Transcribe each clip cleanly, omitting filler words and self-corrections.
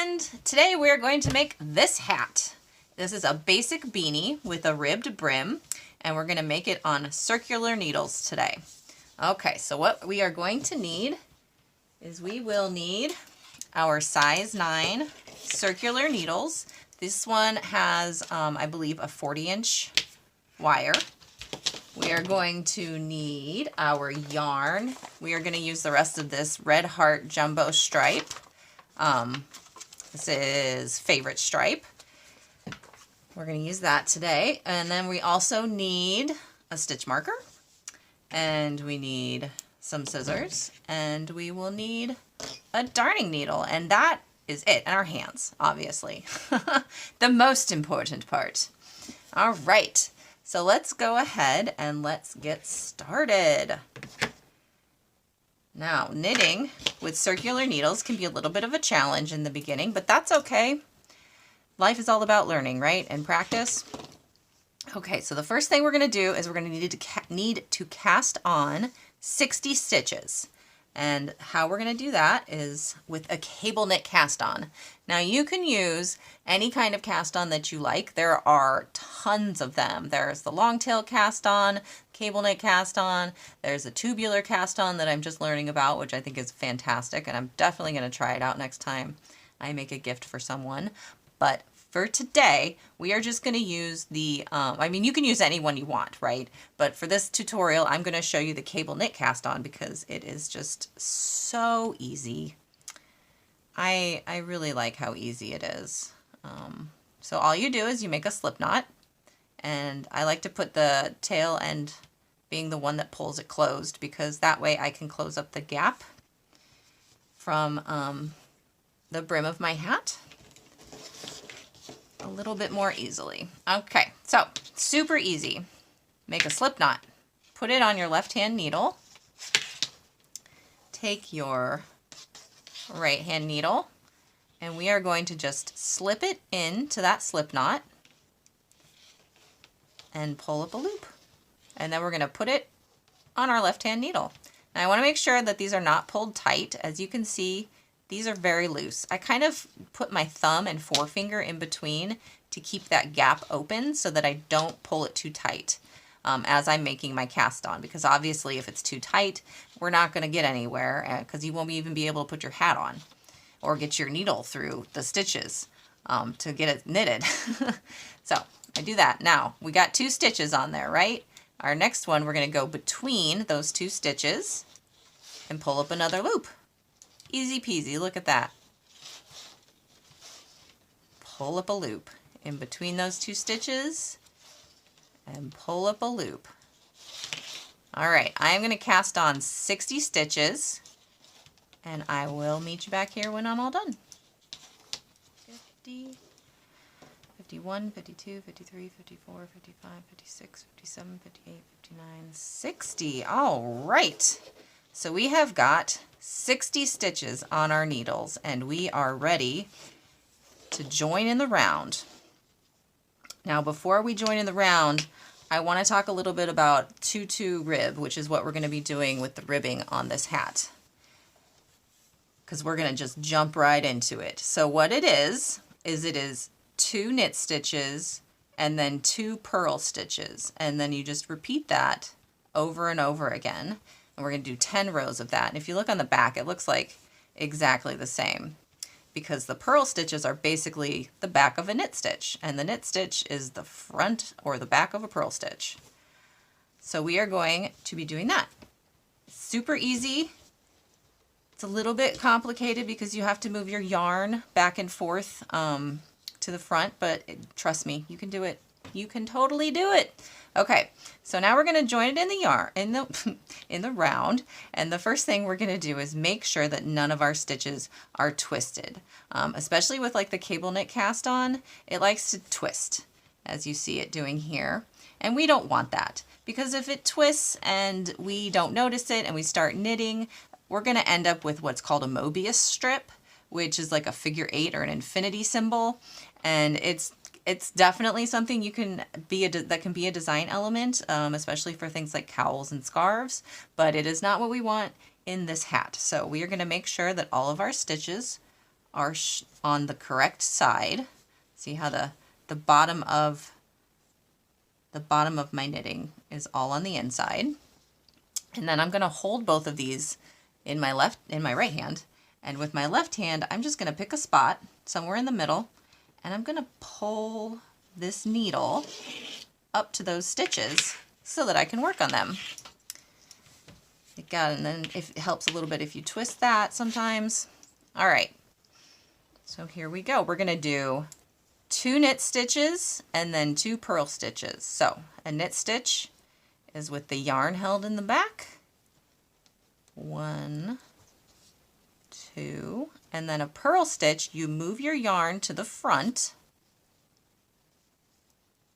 And today we're going to make this hat. This is a basic beanie with a ribbed brim, and we're going to make it on circular needles today. Okay, so what we are going to need is we will need our size 9 circular needles. This one has, I believe, a 40-inch wire. We are going to need our yarn. We are going to use the rest of this Red Heart Jumbo Stripe. This is Favorite Stripe. We're going to use that today. And then we also need a stitch marker. And we need some scissors. And we will need a darning needle. And that is it. And our hands, obviously. The most important part. All right. So let's go ahead and let's get started. Now, knitting with circular needles can be a little bit of a challenge in the beginning, but that's okay. Life is all about learning, right? And practice. Okay, so the first thing we're going to do is we're going to need to cast on 60 stitches. And how we're going to do that is with a cable knit cast on. Now you can use any kind of cast on that you like. There are tons of them. There's the long tail cast on, cable knit cast on. There's a tubular cast on that I'm just learning about, which I think is fantastic. And I'm definitely going to try it out next time I make a gift for someone. But for today, we are just going to use the, I mean, you can use any one you want, right? But for this tutorial, I'm going to show you the cable knit cast on because it is just so easy. I really like how easy it is. So all you do is you make a slip knot, and I like to put the tail end being the one that pulls it closed because that way I can close up the gap from the brim of my hat a little bit more easily. Okay, so super easy. Make a slip knot. Put it on your left hand needle. Take your right hand needle and we are going to just slip it into that slip knot and pull up a loop. And then we're going to put it on our left hand needle. Now I want to make sure that these are not pulled tight. As you can see, these are very loose. I kind of put my thumb and forefinger in between to keep that gap open so that I don't pull it too tight as I'm making my cast on. Because obviously if it's too tight, we're not going to get anywhere because you won't even be able to put your hat on or get your needle through the stitches to get it knitted. So I do that. Now we got 2 stitches on there, right? Our next one, we're going to go between those 2 stitches and pull up another loop. Easy peasy, look at that. Pull up a loop in between those 2 stitches and pull up a loop. All right, I'm going to cast on 60 stitches and I will meet you back here when I'm all done. 50, 51, 52, 53, 54, 55, 56, 57, 58, 59, 60. All right. So we have got 60 stitches on our needles and we are ready to join in the round. Now before we join in the round, I want to talk a little bit about tutu rib, which is what we're going to be doing with the ribbing on this hat. Because we're going to just jump right into it. So what it is it is 2 knit stitches and then 2 purl stitches. And then you just repeat that over and over again. And we're going to do 10 rows of that. And if you look on the back, it looks like exactly the same because the purl stitches are basically the back of a knit stitch and the knit stitch is the front or the back of a purl stitch. So we are going to be doing that. Super easy. It's a little bit complicated because you have to move your yarn back and forth to the front, but trust me, you can do it. You can totally do it. Okay, so now we're going to join it in the yarn, in the round, and the first thing we're going to do is make sure that none of our stitches are twisted. Especially with like the cable knit cast on, it likes to twist, as you see it doing here, and we don't want that because if it twists and we don't notice it and we start knitting, we're going to end up with what's called a Mobius strip, which is like a figure 8 or an infinity symbol, and it's definitely something you can be that can be a design element, especially for things like cowls and scarves, but it is not what we want in this hat. So we are going to make sure that all of our stitches are on the correct side. See how the bottom of my knitting is all on the inside. And then I'm going to hold both of these in my right hand. And with my left hand, I'm just going to pick a spot somewhere in the middle, and I'm going to pull this needle up to those stitches so that I can work on them. And then it helps a little bit if you twist that sometimes. All right, so here we go. We're going to do 2 knit stitches and then 2 purl stitches. So a knit stitch is with the yarn held in the back. 1, 2, and then a purl stitch, you move your yarn to the front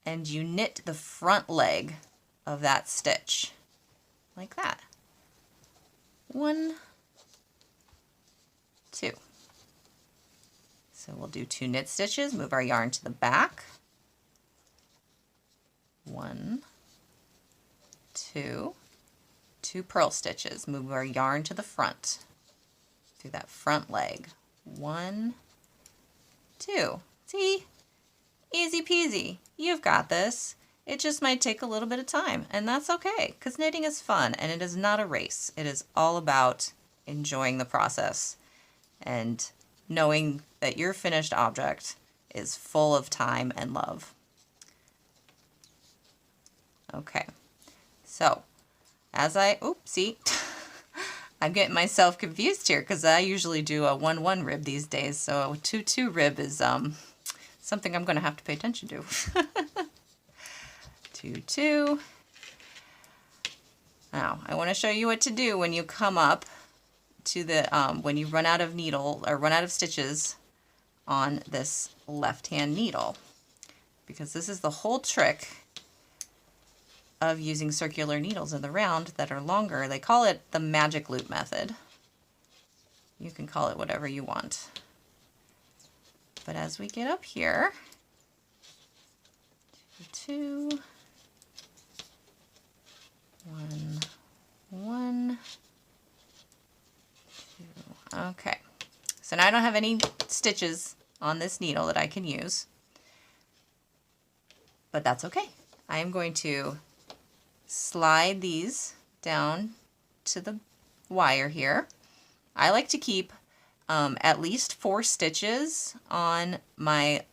and you knit the front leg of that stitch like that. 1, 2. So we'll do 2 knit stitches, move our yarn to the back. 1, 2, 2 purl stitches, move our yarn to the front through that front leg. 1, 2. See? Easy peasy. You've got this. It just might take a little bit of time, and that's okay, because knitting is fun and it is not a race. It is all about enjoying the process and knowing that your finished object is full of time and love. Okay, so as oopsie, I'm getting myself confused here because I usually do a 1-1 rib these days, so a 2-2 rib is something I'm going to have to pay attention to. 2-2. Now, I want to show you what to do when you come up to the, when you run out of needle or run out of stitches on this left-hand needle, because this is the whole trick of using circular needles in the round that are longer. They call it the magic loop method. You can call it whatever you want. But as we get up here, 2, 1, 1, 2. Okay, so now I don't have any stitches on this needle that I can use, but that's okay. I am going to slide these down to the wire here. I like to keep at least 4 stitches on my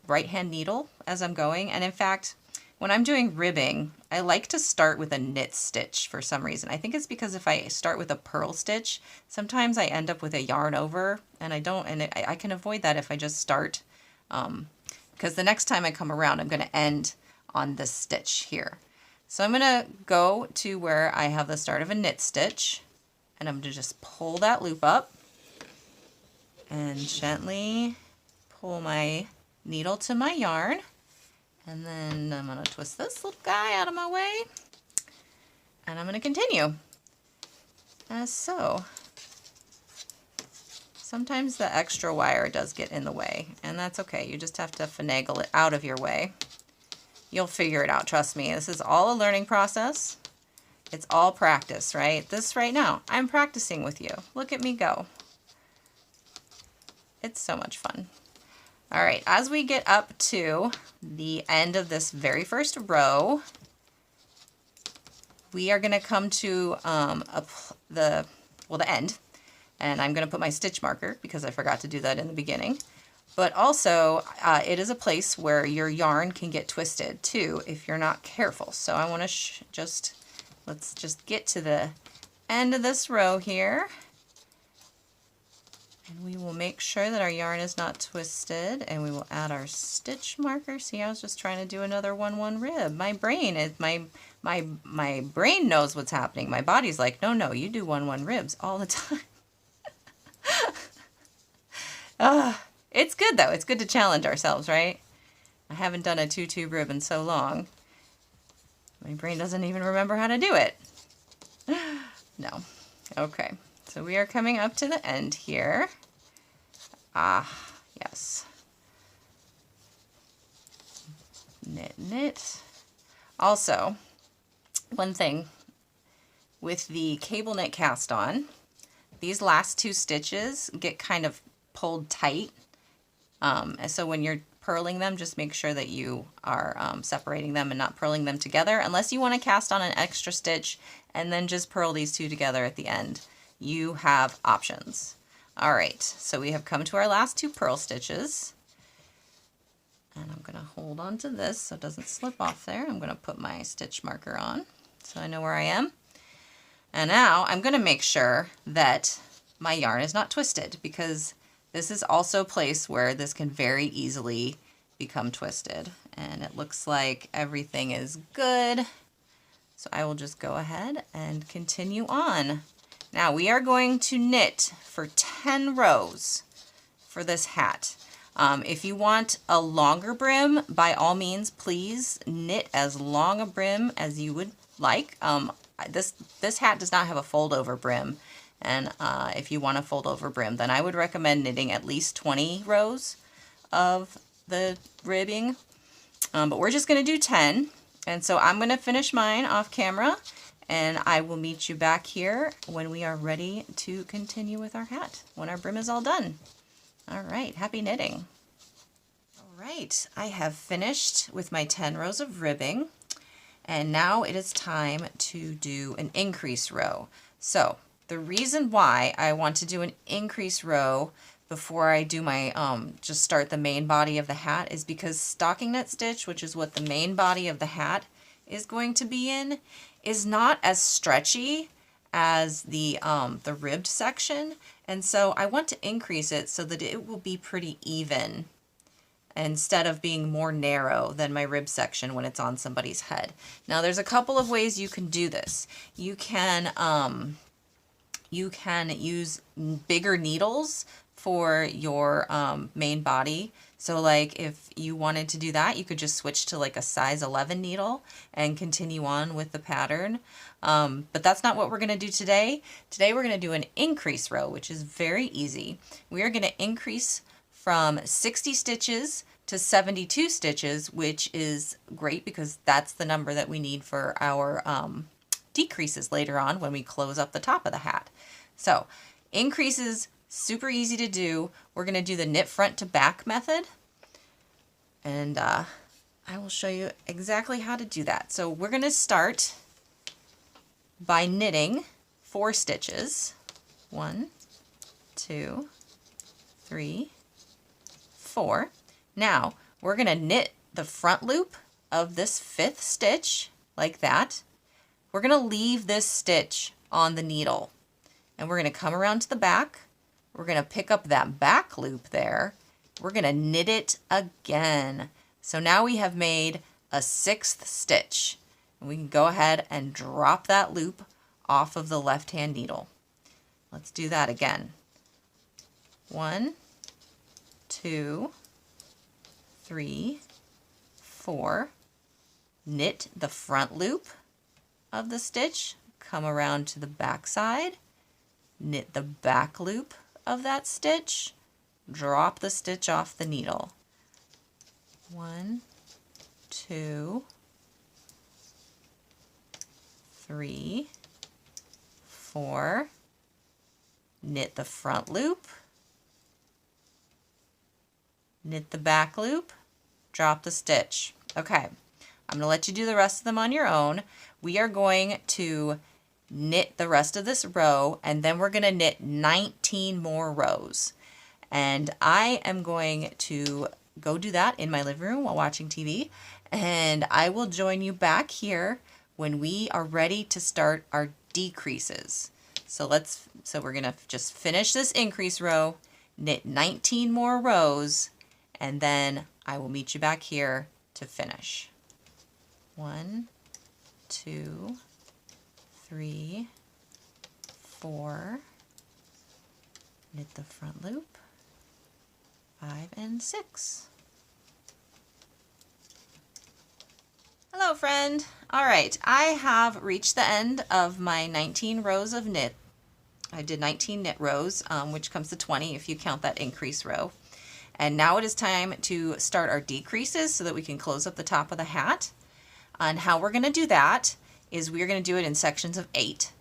right hand needle as I'm going, and in fact, when I'm doing ribbing, I like to start with a knit stitch for some reason. I think it's because if I start with a purl stitch, sometimes I end up with a yarn over, and I can avoid that if I just start, because the next time I come around, I'm going to end on this stitch here. So I'm going to go to where I have the start of a knit stitch, and I'm going to just pull that loop up and gently pull my needle to my yarn. And then I'm going to twist this little guy out of my way, and I'm going to continue as so. Sometimes the extra wire does get in the way, and that's okay. You just have to finagle it out of your way. You'll figure it out, trust me. This is all a learning process. It's all practice, right? This right now, I'm practicing with you. Look at me go. It's so much fun. All right, as we get up to the end of this very first row, we are going to come to the end, and I'm going to put my stitch marker because I forgot to do that in the beginning. But also, it is a place where your yarn can get twisted too if you're not careful. So I want to let's just get to the end of this row here. And we will make sure that our yarn is not twisted, and we will add our stitch marker. See, I was just trying to do another 1-1 rib. My brain is my brain knows what's happening. My body's like, no, you do 1-1 ribs all the time. It's good though. It's good to challenge ourselves, right? I haven't done a 2-2 rib in so long. My brain doesn't even remember how to do it. No. Okay. So we are coming up to the end here. Yes. Knit, knit. Also, one thing with the cable knit cast on, these last 2 stitches get kind of pulled tight. So when you're purling them, just make sure that you are separating them and not purling them together, unless you want to cast on an extra stitch and then just purl these two together at the end. You have options. All right, so we have come to our last 2 purl stitches. And I'm going to hold on to this so it doesn't slip off there. I'm going to put my stitch marker on so I know where I am. And now I'm going to make sure that my yarn is not twisted, because this is also a place where this can very easily become twisted. And it looks like everything is good. So I will just go ahead and continue on. Now we are going to knit for 10 rows for this hat. If you want a longer brim, by all means, please knit as long a brim as you would like. This hat does not have a fold over brim. And if you want a fold over brim, then I would recommend knitting at least 20 rows of the ribbing. But we're just going to do 10. And so I'm going to finish mine off camera, and I will meet you back here when we are ready to continue with our hat, when our brim is all done. All right, happy knitting. All right, I have finished with my 10 rows of ribbing, and now it is time to do an increase row. So the reason why I want to do an increase row before I do my, just start the main body of the hat, is because stocking knit stitch, which is what the main body of the hat is going to be in, is not as stretchy as the ribbed section. And so I want to increase it so that it will be pretty even, instead of being more narrow than my rib section when it's on somebody's head. Now there's a couple of ways you can do this. You can use bigger needles for your main body. So like if you wanted to do that, you could just switch to like a size 11 needle and continue on with the pattern. But that's not what we're going to do today. Today we're going to do an increase row, which is very easy. We are going to increase from 60 stitches to 72 stitches, which is great because that's the number that we need for our decreases later on when we close up the top of the hat. So increases, super easy to do. We're going to do the knit front to back method, and I will show you exactly how to do that. So we're going to start by knitting 4 stitches. 1, 2, 3, 4. Now we're going to knit the front loop of this 5th stitch like that. We're going to leave this stitch on the needle, and we're going to come around to the back. We're going to pick up that back loop there. We're going to knit it again. So now we have made a 6th stitch. And we can go ahead and drop that loop off of the left-hand needle. Let's do that again. 1, 2, 3, 4. Knit the front loop of the stitch, come around to the back side, knit the back loop of that stitch, drop the stitch off the needle. 1, 2, 3, 4, knit the front loop, knit the back loop, drop the stitch. Okay, I'm going to let you do the rest of them on your own. We are going to knit the rest of this row, and then we're going to knit 19 more rows. And I am going to go do that in my living room while watching TV, and I will join you back here when we are ready to start our decreases. So we're going to just finish this increase row, knit 19 more rows, and then I will meet you back here to finish. 1, 2, 3, 4, knit the front loop, 5 and 6. Hello friend. All right, I have reached the end of my 19 rows of knit. I did 19 knit rows, which comes to 20 if you count that increase row. And now it is time to start our decreases so that we can close up the top of the hat. And how we're going to do that is we are going to do it in sections of 8.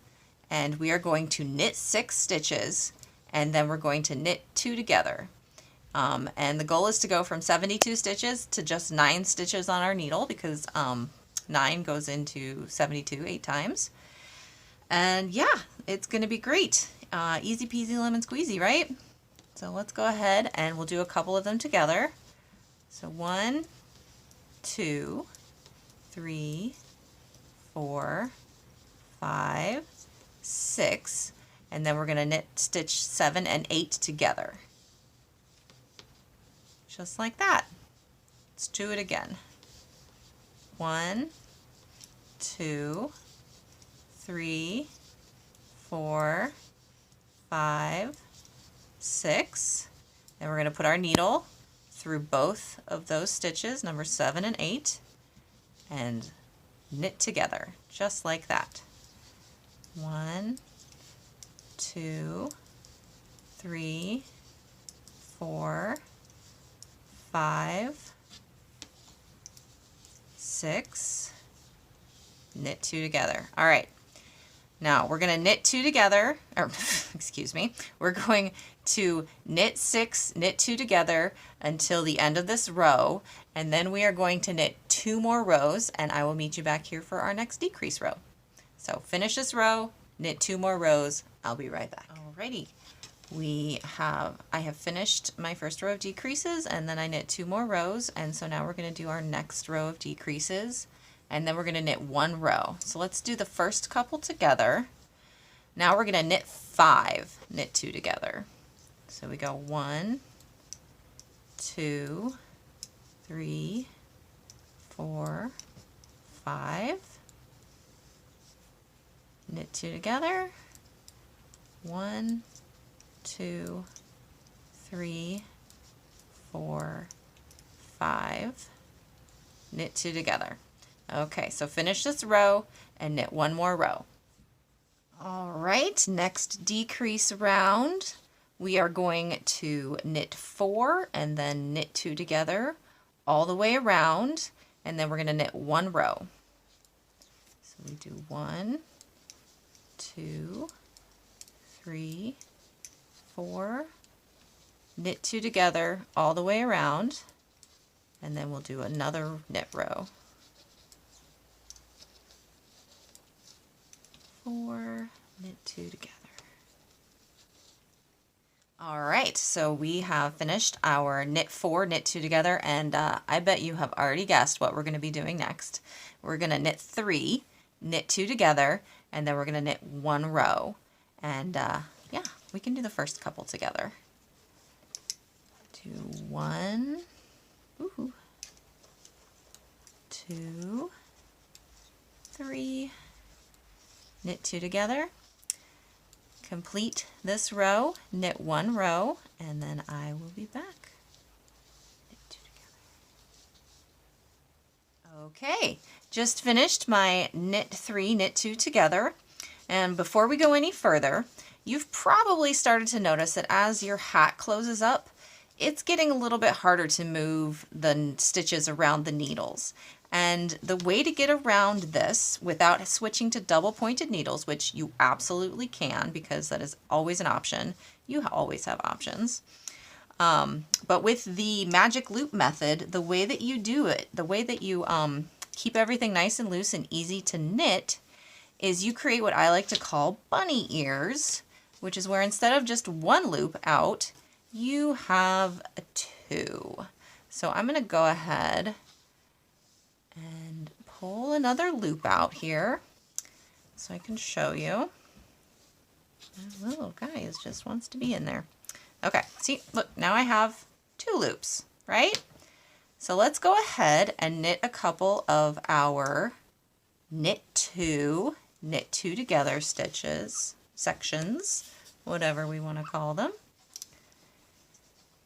And we are going to knit 6 stitches, and then we're going to knit 2 together. And the goal is to go from 72 stitches to just 9 stitches on our needle, because 9 goes into 72 8 times. And yeah, it's going to be great. Easy peasy lemon squeezy, right? So let's go ahead and we'll do a couple of them together. So 1, 2, 3, 4, 5, 6, and then we're going to knit stitch 7 and 8 together. Just like that. Let's do it again. 1, 2, 3, 4, 5, 6. Then we're going to put our needle through both of those stitches, number 7 and 8, and knit together, just like that. 1, 2, 3, 4, 5, 6, knit 2 together. All right, now we're going to knit 2 together, or excuse me, we're going to knit 6, knit 2 together until the end of this row, and then we are going to knit 2 more rows, and I will meet you back here for our next decrease row. So finish this row, knit 2 more rows, I'll be right back. Alrighty, I have finished my first row of decreases, and then I knit 2 more rows, and so now we're going to do our next row of decreases, and then we're going to knit 1 row. So let's do the first couple together. Now we're going to knit 5, knit 2 together. So we go 1, 2, 3, 4, 5, knit 2 together, 1, 2, 3, 4, 5, knit 2 together. Okay, so finish this row and knit 1 more row. All right, next decrease round, we are going to knit 4 and then knit 2 together all the way around, and then we're going to knit 1 row. So we do 1, 2, 3, 4, knit 2 together all the way around, and then we'll do another knit row. 4, knit 2 together. All right, so we have finished our knit 4, knit 2 together, and I bet you have already guessed what we're going to be doing next. We're going to knit 3, knit 2 together, and then we're going to knit 1 row. And yeah, we can do the first couple together. Do 1, 2, 3, knit 2 together, complete this row, knit 1 row, and then I will be back. Knit 2 together. Okay, just finished my knit 3, knit 2 together, and before we go any further, you've probably started to notice that as your hat closes up, it's getting a little bit harder to move the stitches around the needles. And the way to get around this without switching to double pointed needles, which you absolutely can because that is always an option, you always have options. But with the magic loop method, the way that you do it, the way that you keep everything nice and loose and easy to knit, is you create what I like to call bunny ears, which is where instead of just 1 loop out, you have 2. So I'm going to go ahead and pull another loop out here so I can show you. The little guy just wants to be in there. Okay, see, look, now I have 2 loops, right? So let's go ahead and knit a couple of our knit 2 together stitches, sections, whatever we want to call them.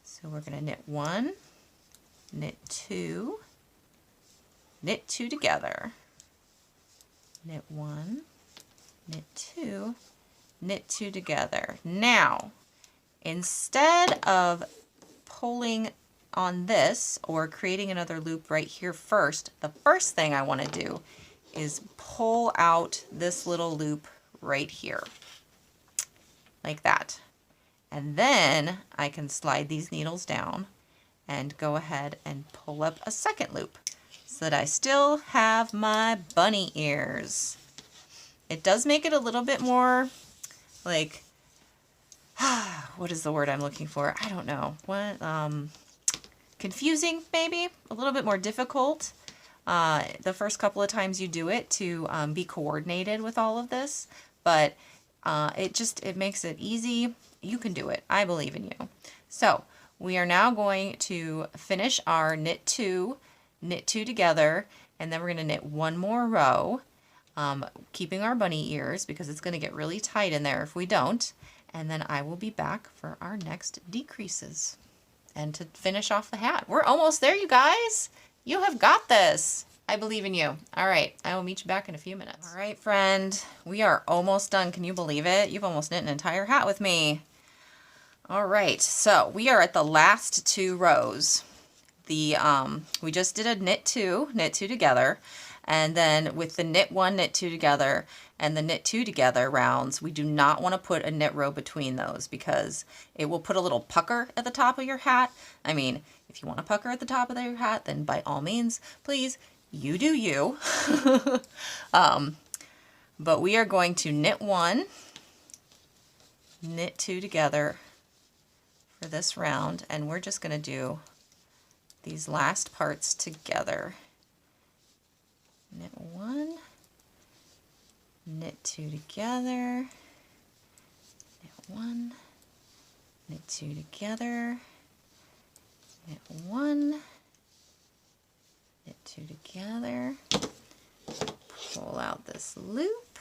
So we're going to knit 1, knit 2, knit 2 together, knit 1, knit 2, knit 2 together. Now, instead of pulling on this or creating another loop right here first, the first thing I want to do is pull out this little loop right here, like that. And then I can slide these needles down and go ahead and pull up a second loop so that I still have my bunny ears. It does make it a little bit more like, what is the word I'm looking for? I don't know. What? Confusing, maybe? A little bit more difficult the first couple of times you do it to be coordinated with all of this. But it makes it easy. You can do it. I believe in you. So we are now going to finish our knit two together, and then we're going to knit one more row, keeping our bunny ears because it's going to get really tight in there if we don't. And then I will be back for our next decreases and to finish off the hat. We're almost there, you guys. You have got this. I believe in you. All right, I will meet you back in a few minutes. All right, friend, we are almost done. Can you believe it? You've almost knit an entire hat with me. All right, so we are at the last two rows. We just did a knit two together, and then with the knit one, knit two together, and the knit two together rounds, we do not want to put a knit row between those because it will put a little pucker at the top of your hat. I mean, if you want a pucker at the top of your hat, then by all means, please, you do you. But we are going to knit one, knit two together for this round, and we're just going to do these last parts together. Knit one, knit two together, knit one, knit two together, knit one, knit two together, pull out this loop,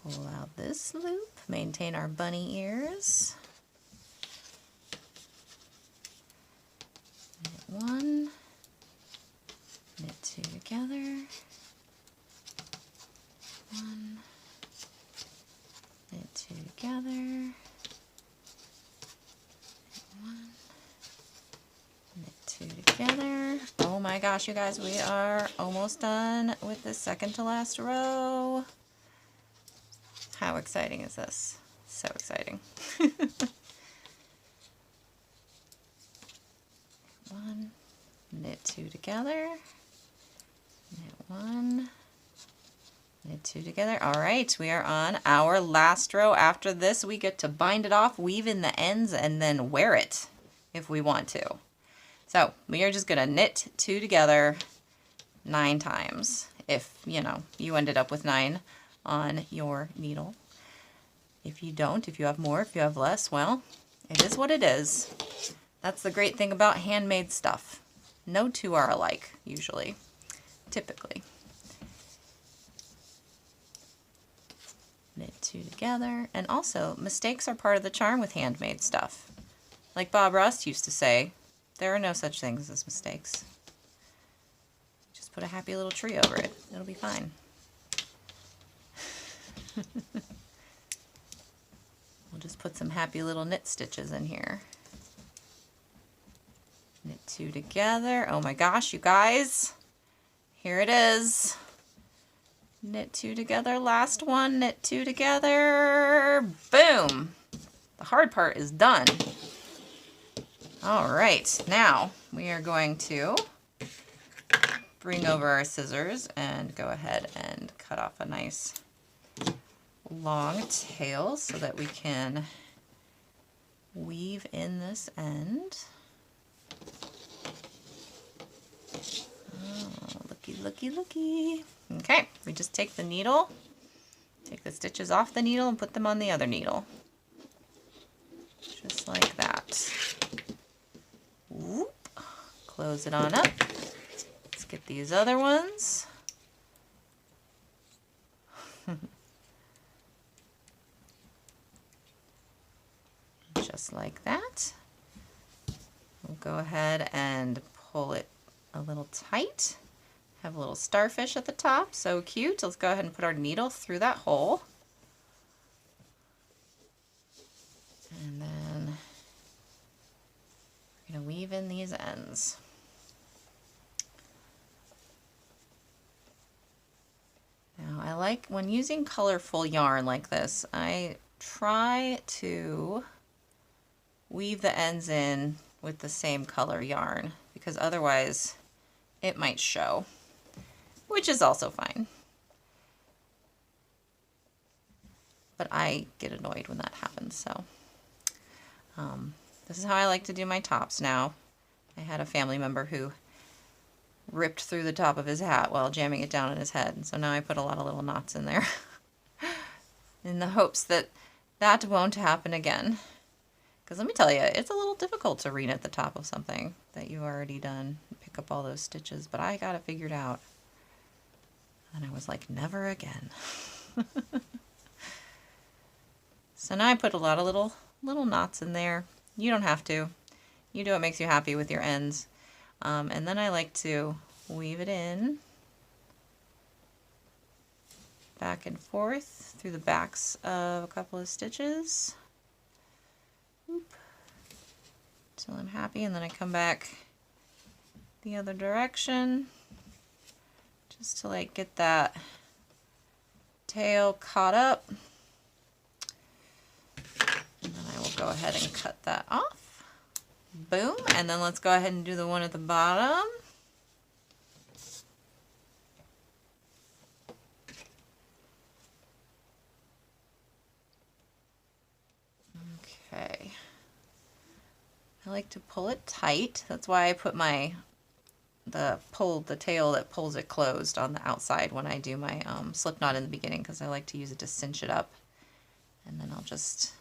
pull out this loop, maintain our bunny ears, knit one, knit two together, one, knit two together, knit one, knit two together. Oh my gosh, you guys, we are almost done with the second to last row. How exciting is this? So exciting. One, knit two together, knit one, knit two together. All right, we are on our last row. After this, we get to bind it off, weave in the ends, and then wear it if we want to. So we are just gonna knit two together 9 times. If, you know, you ended up with 9 on your needle. If you don't, if you have more, if you have less, well, it is what it is. That's the great thing about handmade stuff. No two are alike, usually, typically. Knit two together. And also, mistakes are part of the charm with handmade stuff. Like Bob Ross used to say, there are no such things as mistakes. Just put a happy little tree over it. It'll be fine. We'll just put some happy little knit stitches in here. Knit two together. Oh my gosh, you guys. Here it is. Knit two together, last one, knit two together. Boom. The hard part is done. All right, now we are going to bring over our scissors and go ahead and cut off a nice long tail so that we can weave in this end. Oh, looky, looky, looky. Okay, we just take the needle, take the stitches off the needle and put them on the other needle. Just like that. Whoop. Close it on up. Let's get these other ones. Just like that. We'll go ahead and pull it a little tight. Have a little starfish at the top, so cute. Let's go ahead and put our needle through that hole. And then we're going to weave in these ends. Now I like, when using colorful yarn like this, I try to weave the ends in with the same color yarn, because otherwise it might show, which is also fine. But I get annoyed when that happens, so this is how I like to do my tops now. I had a family member who ripped through the top of his hat while jamming it down in his head, and so now I put a lot of little knots in there in the hopes that that won't happen again. Because let me tell you, it's a little difficult to reknit the top of something that you've already done, pick up all those stitches, but I got it figured out. And I was like, never again. So now I put a lot of little knots in there. You don't have to. You do what makes you happy with your ends. And then I like to weave it in back and forth through the backs of a couple of stitches. Oop. Till I'm happy, and then I come back the other direction just to like get that tail caught up. And then I will go ahead and cut that off. Boom. And then let's go ahead and do the one at the bottom. Okay. I like to pull it tight. That's why I put the tail that pulls it closed on the outside when I do my slip knot in the beginning, because I like to use it to cinch it up. And then I'll just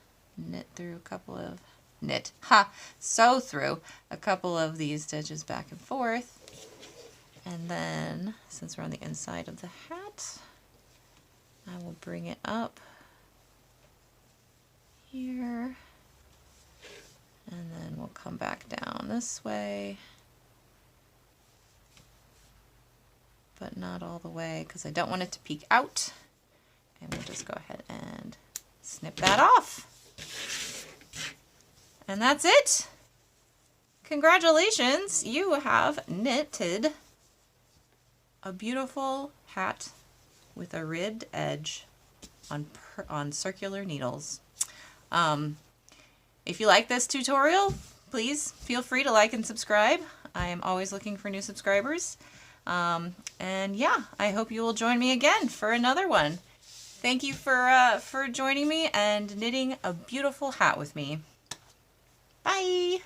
sew through a couple of these stitches back and forth. And then, since we're on the inside of the hat, I will bring it up here, and then we'll come back down this way, but not all the way because I don't want it to peek out. And we'll just go ahead and snip that off. And that's it. Congratulations, you have knitted a beautiful hat with a ribbed edge on circular needles. If you like this tutorial, please feel free to like and subscribe. I am always looking for new subscribers. And yeah, I hope you will join me again for another one. Thank you for joining me and knitting a beautiful hat with me. Bye!